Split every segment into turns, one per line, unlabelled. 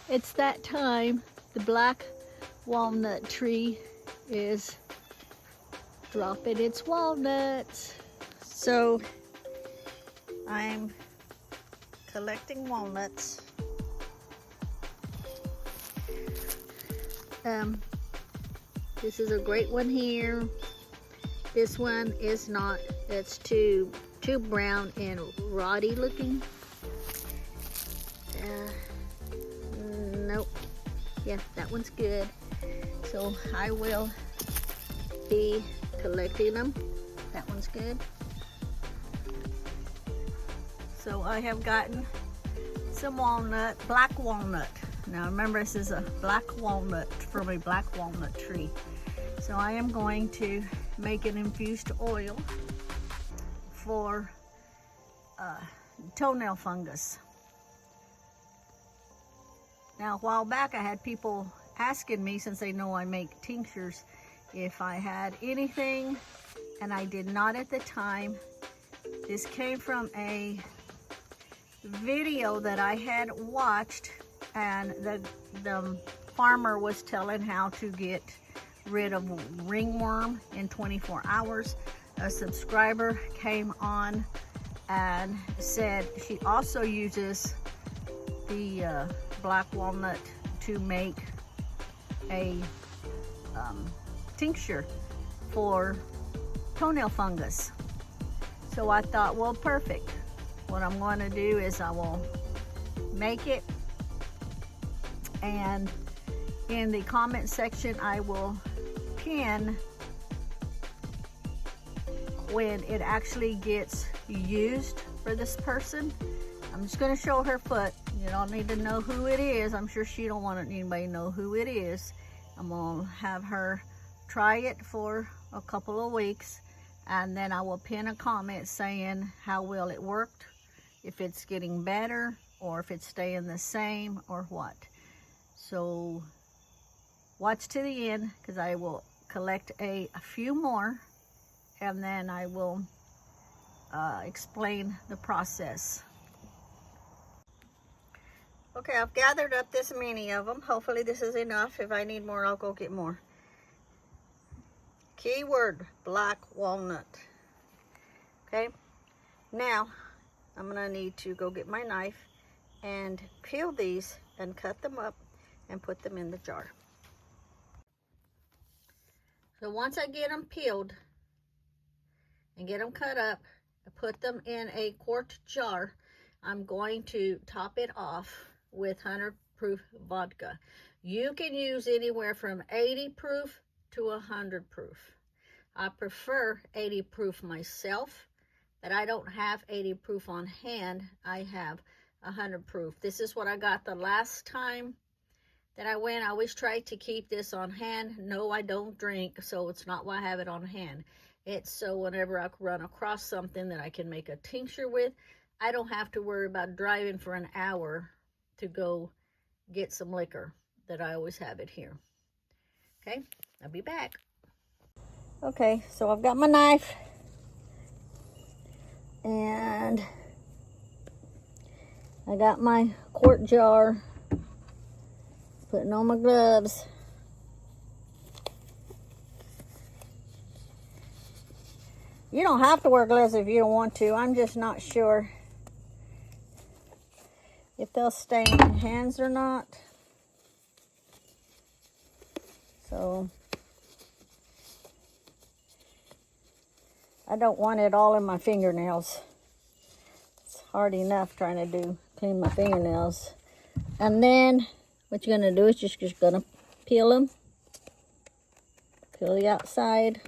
It's that time. The black walnut tree is dropping its walnuts. So I'm collecting walnuts. This is a great one here. This one is not, it's too brown and rotty looking. Nope. Yeah, that one's good. So I will be collecting them. That one's good. So I have gotten some walnut, black walnut. Now remember, this is a black walnut from a black walnut tree. So I am going to make an infused oil for toenail fungus. Now a while back I had people asking me, since they know I make tinctures, if I had anything, and I did not at the time. This came from a video that I had watched, and the farmer was telling how to get rid of ringworm in 24 hours. A subscriber came on and said she also uses the black walnut to make a tincture for toenail fungus. So I thought, well, perfect. What I'm going to do is I will make it, and in the comment section I will pin when it actually gets used for this person. I'm just going to show her foot. You don't need to know who it is. I'm sure she don't want anybody to know who it is. I'm going to have her try it for a couple of weeks, and then I will pin a comment saying how well it worked, if it's getting better or if it's staying the same or what. So watch to the end, because I will collect a few more, and then I will explain the process. Okay, I've gathered up this many of them. Hopefully this is enough. If I need more, I'll go get more. Keyword, black walnut. Okay, now I'm gonna need to go get my knife and peel these and cut them up and put them in the jar. So once I get them peeled and get them cut up, I put them in a quart jar. I'm going to top it off with 100 proof vodka. You can use anywhere from 80 proof to 100 proof. I prefer 80 proof myself, but I don't have 80 proof on hand. I have 100 proof. This is what I got the last time that I went. I always try to keep this on hand. No, I don't drink, so it's not why I have it on hand. It's so whenever I run across something that I can make a tincture with, I don't have to worry about driving for an hour to go get some liquor, that I always have it here. Okay, I'll be back. Okay, so I've got my knife, and I got my quart jar, putting on my gloves. You don't have to wear gloves if you don't want to. I'm just not sure if they'll stain my hands or not. So I don't want it all in my fingernails. It's hard enough trying to clean my fingernails. And then what you're gonna do is just gonna peel them. Peel the outside.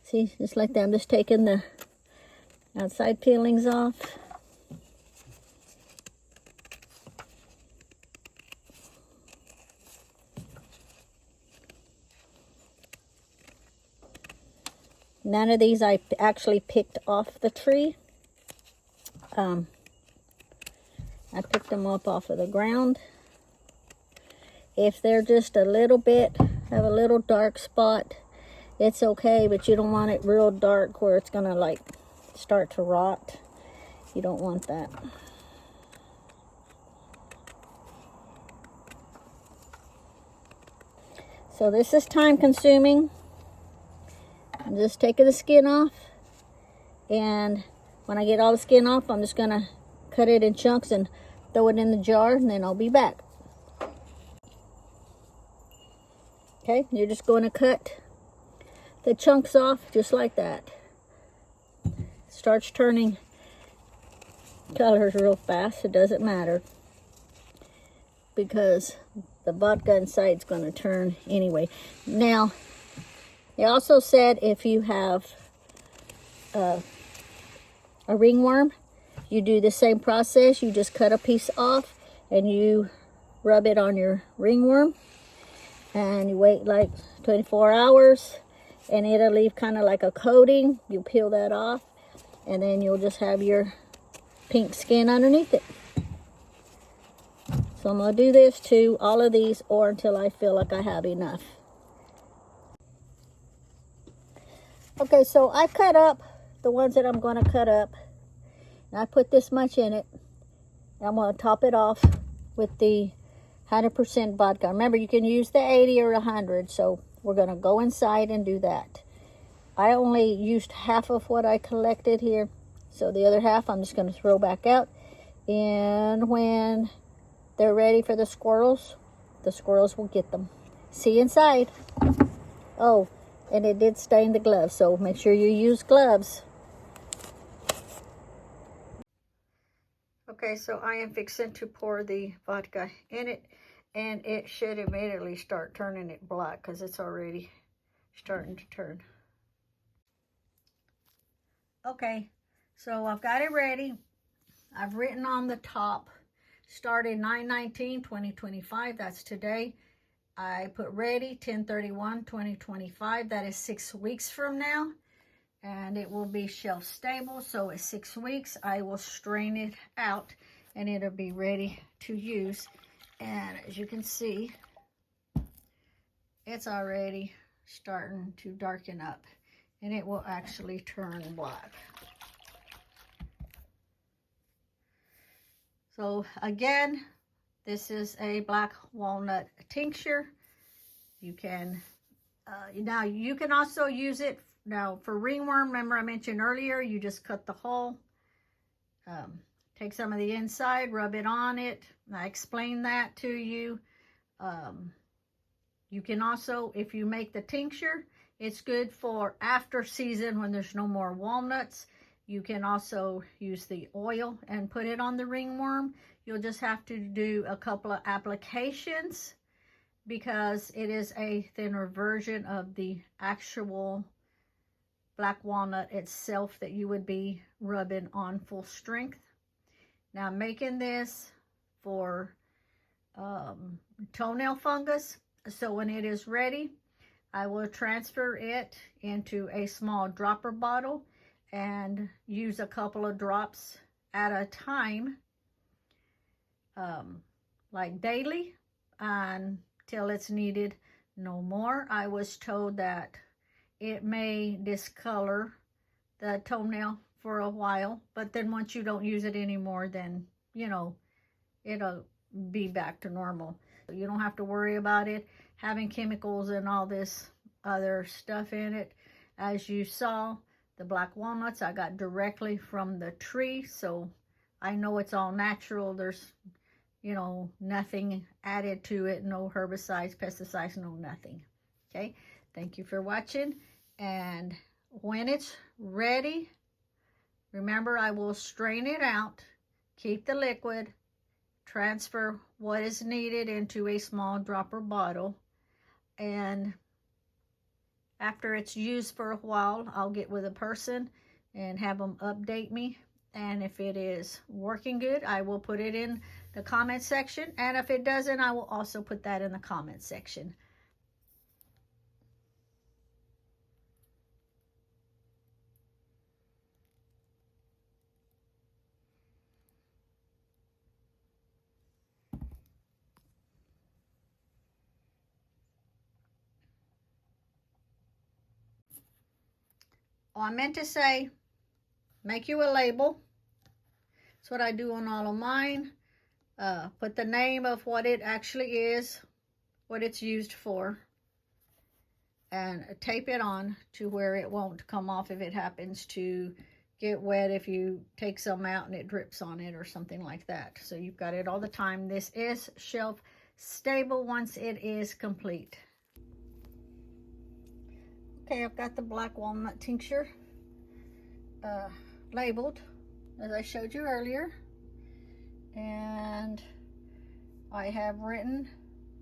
See, just like that. I'm just taking the outside peelings off. None of these I actually picked off the tree. I picked them up off of the ground. If they're just a little bit, have a little dark spot, it's okay, but you don't want it real dark where it's gonna like start to rot. You don't want that. So this is time consuming. I'm just taking the skin off. And when I get all the skin off, I'm just gonna cut it in chunks and throw it in the jar, and then I'll be back. Okay, you're just going to cut the chunks off just like that. Starts turning colors real fast. It doesn't matter because the vodka inside is going to turn anyway. Now, they also said if you have a ringworm, you do the same process. You just cut a piece off and you rub it on your ringworm, and you wait like 24 hours and it'll leave kind of like a coating. You peel that off and then you'll just have your pink skin underneath it. So I'm going to do this to all of these, or until I feel like I have enough. Okay, so I cut up the ones that I'm going to cut up. And I put this much in it. And I'm going to top it off with the 100% vodka. Remember, you can use the 80 or 100. So we're going to go inside and do that. I only used half of what I collected here. So the other half I'm just going to throw back out. And when they're ready for the squirrels will get them. See you inside. Oh, and it did stain the gloves, so make sure you use gloves. Okay, so I am fixing to pour the vodka in it, and it should immediately start turning it black because it's already starting to turn. Okay, so I've got it ready. I've written on the top, started 9/19/2025, that's today. I put ready 10/31/2025, that is 6 weeks from now. And it will be shelf stable, so at 6 weeks I will strain it out and it'll be ready to use. And as you can see, it's already starting to darken up and it will actually turn black. So again, this is a black walnut tincture. You can now you can also use it now for ringworm. Remember I mentioned earlier, you just cut the hole, take some of the inside, rub it on it. I explained that to you. You can also, if you make the tincture, it's good for after season when there's no more walnuts. You can also use the oil and put it on the ringworm. You'll just have to do a couple of applications because it is a thinner version of the actual black walnut itself that you would be rubbing on full strength. Now I'm making this for toenail fungus. So when it is ready, I will transfer it into a small dropper bottle and use a couple of drops at a time, like daily, until it's needed no more. I was told that it may discolor the toenail for a while, but then once you don't use it anymore, then, you know, it'll be back to normal. You don't have to worry about it having chemicals and all this other stuff in it. As you saw, the black walnuts I got directly from the tree, so I know it's all natural. There's, you know, nothing added to it, no herbicides, pesticides, no nothing. Okay, thank you for watching, and when it's ready, remember I will strain it out, keep the liquid, transfer what is needed into a small dropper bottle, and after it's used for a while, I'll get with a person and have them update me. And if it is working good, I will put it in the comment section. And if it doesn't, I will also put that in the comment section. Oh, I meant to say, make you a label That's what I do on all of mine. Put the name of what it actually is, what it's used for, and tape it on to where it won't come off if it happens to get wet, if you take some out and it drips on it or something like that. So you've got it all the time. This is shelf stable once it is complete. Okay, I've got the black walnut tincture labeled as I showed you earlier, and I have written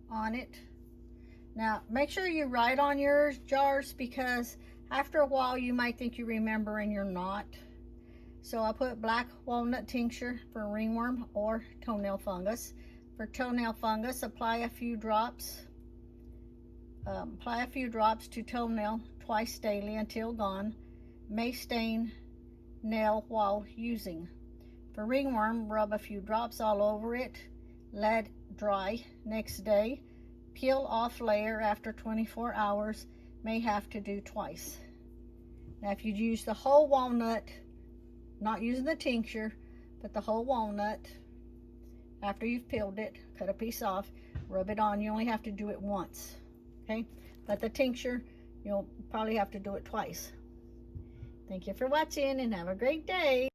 on it. Now make sure you write on your jars, because after a while you might think you remember and you're not. So I put black walnut tincture for ringworm or toenail fungus. For toenail fungus, apply a few drops to toenail twice daily until gone. May stain nail while using. For ringworm, rub a few drops all over it. Let dry next day. Peel off layer after 24 hours. May have to do twice. Now if you use the whole walnut, not using the tincture, but the whole walnut, after you've peeled it, cut a piece off, rub it on. You only have to do it once, okay? But the tincture, you'll probably have to do it twice. Thank you for watching and have a great day.